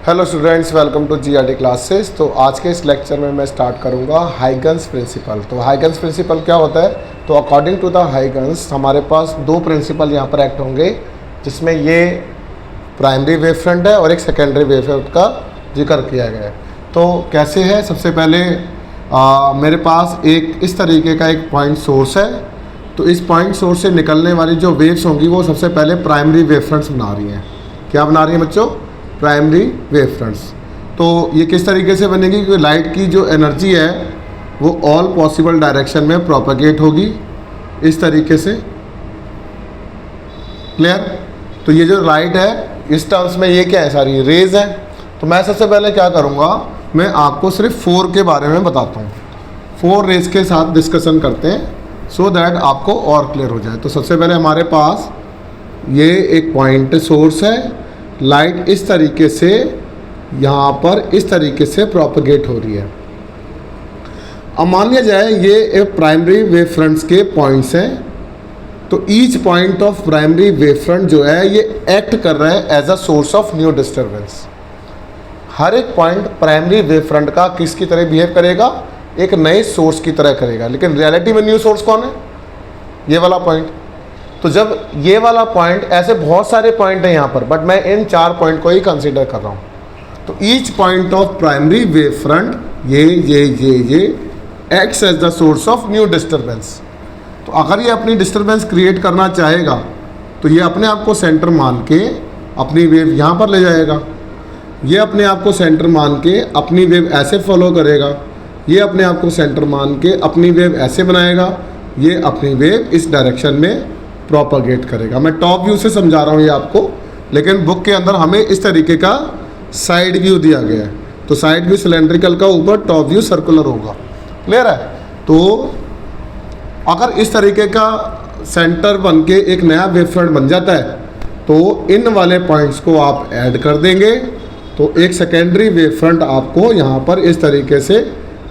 Hello students, welcome to GRD classes. तो आज के इस लेक्चर में मैं स्टार्ट करूंगा हाइगन्स प्रिंसिपल। तो हाइगन्स प्रिंसिपल क्या होता है? तो अकॉर्डिंग टू द हाइगन्स हमारे पास दो प्रिंसिपल यहाँ पर एक्ट होंगे, जिसमें ये प्राइमरी वेव फ्रंट है और एक सेकेंडरी वेव फ्रंट का जिक्र किया गया है। तो कैसे है? सबसे पहले मेरे पास एक इस तरीके का एक पॉइंट सोर्स है। तो इस पॉइंट सोर्स से निकलने वाली जो वेव्स होंगी वो सबसे पहले प्राइमरी वेव फ्रंट्स बना रही हैं। क्या बना रही हैं बच्चों? Primary wave fronts. तो ये किस तरीके से बनेगी? क्योंकि लाइट की जो एनर्जी है वो ऑल पॉसिबल डायरेक्शन में प्रोपेगेट होगी इस तरीके से। क्लियर? तो ये जो लाइट है इस टर्म्स में ये क्या है? सारी रेज है। तो मैं सबसे पहले क्या करूँगा, मैं आपको सिर्फ 4 के बारे में बताता हूँ। 4 रेज के साथ डिस्कशन करते हैं सो दैट आपको और क्लियर हो जाए। तो सबसे पहले हमारे पास ये एक पॉइंट सोर्स है। लाइट इस तरीके से यहाँ पर इस तरीके से प्रोपेगेट हो रही है। अब मान लिया जाए ये एक प्राइमरी वेव फ्रंट्स के पॉइंट्स हैं। तो each point of primary wave front जो है ये एक्ट कर रहा है as a source of new disturbance. हर एक पॉइंट प्राइमरी वेव फ्रंट का किसकी तरह बिहेव करेगा? एक नए सोर्स की तरह करेगा। लेकिन रियलिटी में न्यू सोर्स कौन है? ये वाला पॉइंट। तो जब ये वाला पॉइंट, ऐसे बहुत सारे पॉइंट हैं यहाँ पर, बट मैं इन 4 पॉइंट को ही कंसीडर कर रहा हूँ। तो each point of primary wave front ये acts as the source of new disturbance. तो अगर ये अपनी डिस्टर्बेंस क्रिएट करना चाहेगा तो ये अपने आप को सेंटर मान के अपनी वेव यहाँ पर ले जाएगा। ये अपने आप को सेंटर मान के अपनी वेव ऐसे फॉलो करेगा। ये अपने आप को सेंटर मान के अपनी वेव ऐसे बनाएगा। ये अपनी वेव इस डायरेक्शन में प्रोपेगेट करेगा। मैं टॉप व्यू से समझा रहा हूँ ये आपको, लेकिन बुक के अंदर हमें इस तरीके का साइड व्यू दिया गया है। तो साइड व्यू सिलेंड्रिकल का ऊपर, टॉप व्यू सर्कुलर होगा। क्लियर है? तो अगर इस तरीके का सेंटर बन के एक नया वेव फ्रंट बन जाता है तो इन वाले पॉइंट्स को आप ऐड कर देंगे तो एक सेकेंडरी वेव फ्रंट आपको यहाँ पर इस तरीके से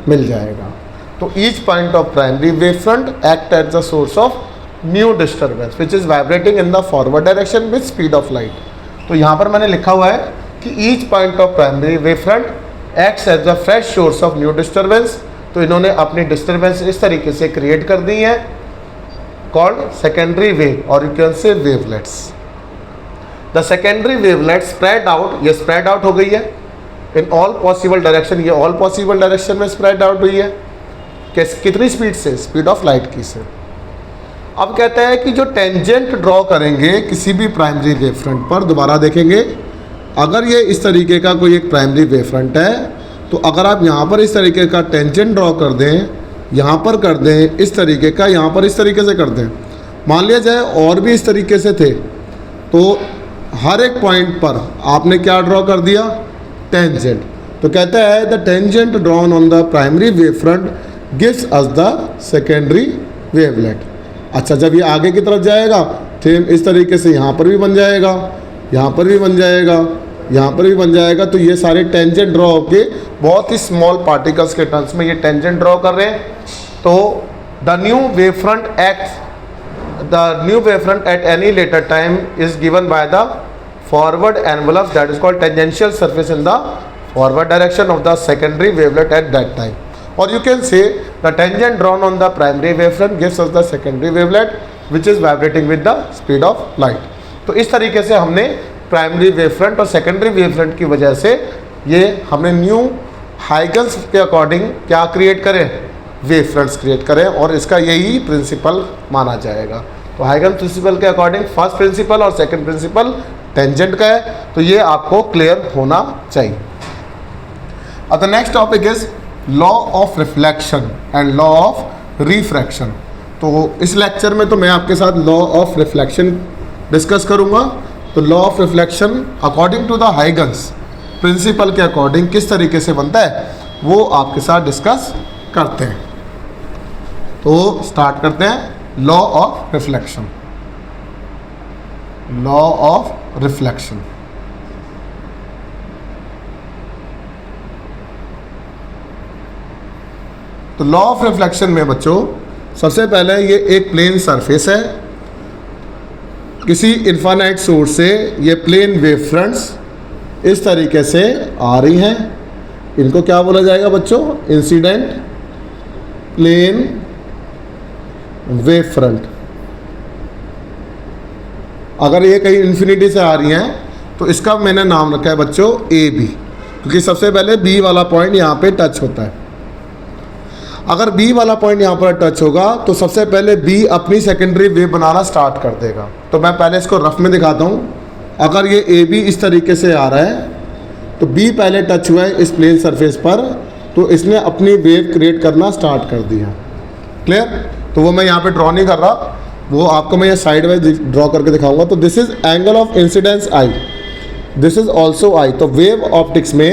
मिल जाएगा। तो each point of primary wave front act at the source of new disturbance which is vibrating in the forward direction with speed of light. तो यहाँ पर मैंने लिखा हुआ है कि each point of primary wave front acts as the fresh source of new disturbance. तो इन्होंने अपनी डिस्टर्बेंस इस तरीके से क्रिएट कर दी है, कॉल्ड सेकेंडरी वेव, और you can say wavelets. The secondary wavelet spread out, ये स्प्रेड आउट हो गई है इन ऑल पॉसिबल डायरेक्शन। ये ऑल पॉसिबल डायरेक्शन में स्प्रेड आउट हुई है। कितनी स्पीड से? स्पीड ऑफ लाइट की से। अब कहते हैं कि जो टेंजेंट ड्रॉ करेंगे किसी भी प्राइमरी वेव फ्रंट पर, दोबारा देखेंगे, अगर ये इस तरीके का कोई एक प्राइमरी वेव फ्रंट है तो अगर आप यहाँ पर इस तरीके का टेंजेंट ड्रॉ कर दें, यहाँ पर कर दें इस तरीके का, यहाँ पर इस तरीके से कर दें, मान लिया जाए और भी इस तरीके से थे, तो हर एक पॉइंट पर आपने क्या ड्रॉ कर दिया? टेंजेंट। तो कहता है the tangent drawn on the primary wave front gives us the secondary wavelet. अच्छा, जब ये आगे की तरफ जाएगा सेम इस तरीके से यहाँ पर भी बन जाएगा, यहाँ पर भी बन जाएगा, यहाँ पर भी बन जाएगा। तो ये सारे टेंजेंट ड्रॉ होके बहुत ही स्मॉल पार्टिकल्स के टर्म्स में ये टेंजेंट ड्रॉ कर रहे हैं। तो the new wave front at any later time is given by the forward envelope that is called tangential surface in the forward direction of the secondary wavelet at that time. Or you can say the tangent drawn on the primary wavefront gives us the secondary wavelet which is vibrating with the speed of light. तो इस तरीके से हमने primary wavefront और secondary wavefront की वजह से ये हमने न्यू हाइगन्स के अकॉर्डिंग क्या क्रिएट करें? वेवफ्रंट्स क्रिएट करें, और इसका यही प्रिंसिपल माना जाएगा। तो हाइगन्स प्रिंसिपल के अकॉर्डिंग फर्स्ट प्रिंसिपल और सेकेंड प्रिंसिपल टेंजेंट का है। तो ये आपको क्लियर होना चाहिए। अब the next topic is law of reflection and law of refraction. तो इस लेक्चर में तो मैं आपके साथ लॉ ऑफ रिफ्लेक्शन डिस्कस करूंगा। तो law of reflection according to the Huygens principle के अकॉर्डिंग किस तरीके से बनता है वो आपके साथ डिस्कस करते हैं। तो स्टार्ट करते हैं law of reflection. Law of reflection, तो लॉ ऑफ रिफ्लेक्शन में बच्चों सबसे पहले ये एक प्लेन सरफेस है, किसी इन्फानाइट सोर्स से ये प्लेन वेव फ्रंट्स इस तरीके से आ रही हैं, इनको क्या बोला जाएगा बच्चों? Incident plane wave front. अगर ये कहीं इन्फिनिटी से आ रही हैं तो इसका मैंने नाम रखा है बच्चों ए बी, क्योंकि सबसे पहले बी वाला पॉइंट यहाँ पे टच होता है। अगर बी वाला पॉइंट यहाँ पर टच होगा तो सबसे पहले बी अपनी सेकेंडरी वेव बनाना स्टार्ट कर देगा। तो मैं पहले इसको रफ में दिखाता हूँ। अगर ये ए बी इस तरीके से आ रहा है तो बी पहले टच हुआ है इस प्लेन सरफेस पर, तो इसने अपनी वेव क्रिएट करना स्टार्ट कर दिया। क्लियर? तो वो मैं यहाँ पे ड्रॉ नहीं कर रहा, वो आपको मैं ये साइड वाइज ड्रॉ करके दिखाऊंगा। तो this is angle of incidence I, this is also I. तो वेव ऑप्टिक्स में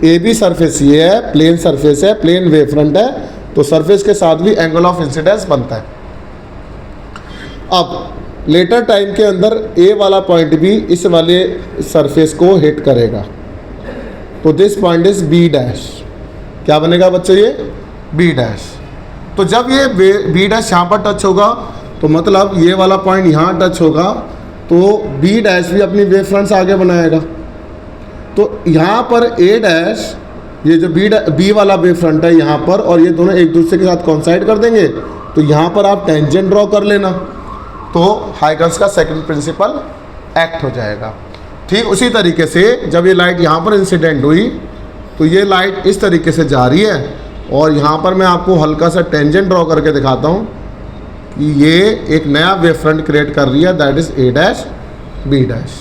ए बी सरफेस ये है, प्लेन सरफेस है, प्लेन वेव फ्रंट है, तो सरफेस के साथ भी एंगल ऑफ इंसिडेंस बनता है। अब लेटर टाइम के अंदर ए वाला पॉइंट भी इस वाले सरफेस को हिट करेगा, तो this point is B dash. क्या बनेगा बच्चों? ये बी डैश। तो जब ये बी डैश यहाँ पर टच होगा तो मतलब ये वाला पॉइंट यहाँ टच होगा, तो बी डैश भी अपनी वेव फ्रंट से आगे बनाएगा। तो यहाँ पर ए डैश, ये जो बी वाला वेव फ्रंट है यहाँ पर, और ये दोनों एक दूसरे के साथ कॉन्साइड कर देंगे, तो यहाँ पर आप टेंजेंट ड्रॉ कर लेना, तो हाइगन्स का सेकंड प्रिंसिपल एक्ट हो जाएगा। ठीक उसी तरीके से जब ये लाइट यहाँ पर इंसिडेंट हुई तो ये लाइट इस तरीके से जा रही है, और यहाँ पर मैं आपको हल्का सा टेंजेंट ड्रॉ करके दिखाता हूँ कि ये एक नया वेव फ्रंट क्रिएट कर रही है, that is A dash B dash.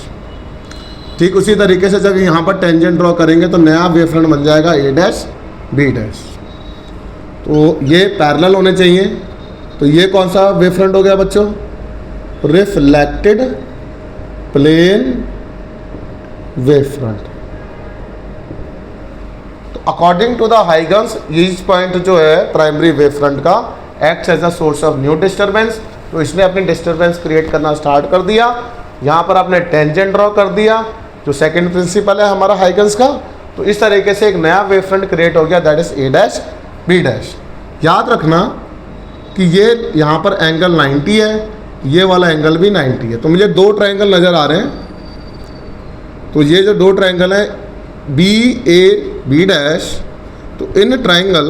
ठीक उसी तरीके से जब यहाँ पर टेंजेंट ड्रॉ करेंगे तो नया वेव फ्रंट बन जाएगा ए डैश बी डैश। तो ये पैरेलल होने चाहिए। तो ये कौन सा वेव फ्रंट हो गया बच्चों? Reflected plane wave front. तो according to the Huygens each point जो है प्राइमरी वेव फ्रंट का acts as a source of new disturbance. तो इसने अपनी डिस्टर्बेंस क्रिएट करना स्टार्ट कर दिया। यहाँ पर आपने टेंजेंट ड्रॉ कर दिया, जो सेकंड प्रिंसिपल है हमारा हाइगन्स का। तो इस तरीके से एक नया वेव फ्रंट क्रिएट हो गया, that is A dash B dash. याद रखना कि ये यहाँ पर एंगल 90 है, ये वाला एंगल भी 90 है। तो मुझे दो ट्रायंगल नज़र आ रहे हैं। तो ये जो दो ट्रायंगल है बी ए बी डैश, तो in triangle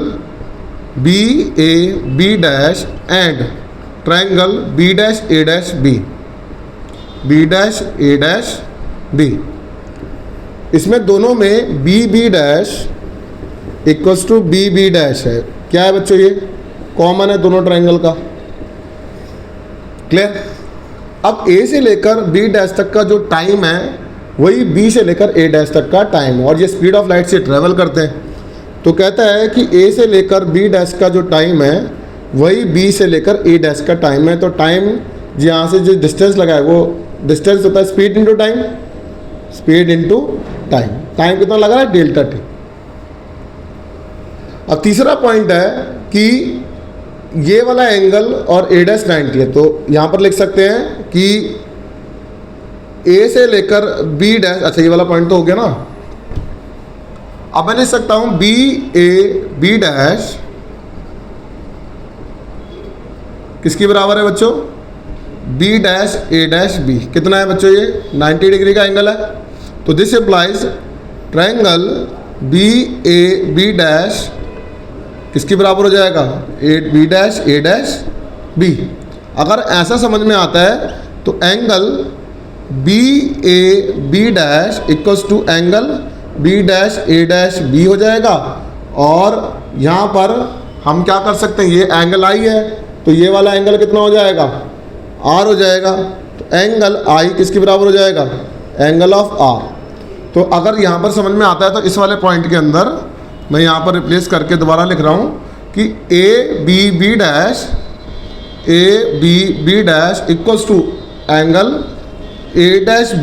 B A B dash and triangle B dash A dash B, B dash A dash B, इसमें दोनों में B B dash equals to B B dash है। क्या है बच्चों? ये कॉमन है दोनों ट्रायंगल का। क्लियर? अब ए से लेकर बी डैश तक का जो टाइम है वही बी से लेकर ए डैश तक का टाइम है, और ये स्पीड ऑफ लाइट से ट्रेवल करते हैं। तो कहता है कि ए से लेकर बी डैश का जो टाइम है वही बी से लेकर ए डैश का टाइम है। तो टाइम यहाँ से जो डिस्टेंस लगा है वो डिस्टेंस होता है speed into time, speed into time. Time कितना लगा है? Delta T. अब तीसरा पॉइंट है कि ये वाला एंगल और ए डैश 90 है, तो यहाँ पर लिख सकते हैं कि ए से लेकर बी डैश, अच्छा ये वाला पॉइंट तो हो गया ना। अब मैं लिख सकता हूं बी ए बी डैश किसकी बराबर है बच्चों? B dash A dash B. कितना है बच्चों? ये 90 डिग्री का एंगल है। तो this implies triangle B A B dash किसकी बराबर हो जाएगा? A B dash A dash B. अगर ऐसा समझ में आता है तो angle B A B dash equals to angle B dash A dash B हो जाएगा। और यहाँ पर हम क्या कर सकते हैं? ये एंगल आई है, तो ये वाला एंगल कितना हो जाएगा? आर हो जाएगा। तो एंगल आई किसके बराबर हो जाएगा? Angle of R. तो अगर यहाँ पर समझ में आता है तो इस वाले पॉइंट के अंदर मैं यहाँ पर रिप्लेस करके दोबारा लिख रहा हूँ कि A B B dash equals to angle A dash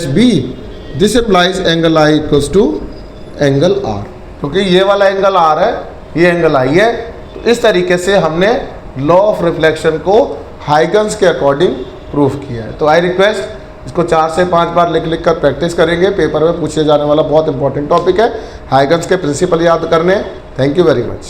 B. This implies angle I equals to angle R, क्योंकि ये वाला एंगल आर है, ये एंगल आई है। तो इस तरीके से हमने लॉ ऑफ रिफ्लेक्शन को हाइगन्स के अकॉर्डिंग प्रूफ किया है। तो आई रिक्वेस्ट इसको 4 से 5 बार लिख कर प्रैक्टिस करेंगे। पेपर में पूछे जाने वाला बहुत इंपॉर्टेंट टॉपिक है। हाइगन्स के प्रिंसिपल याद करने। Thank you very much.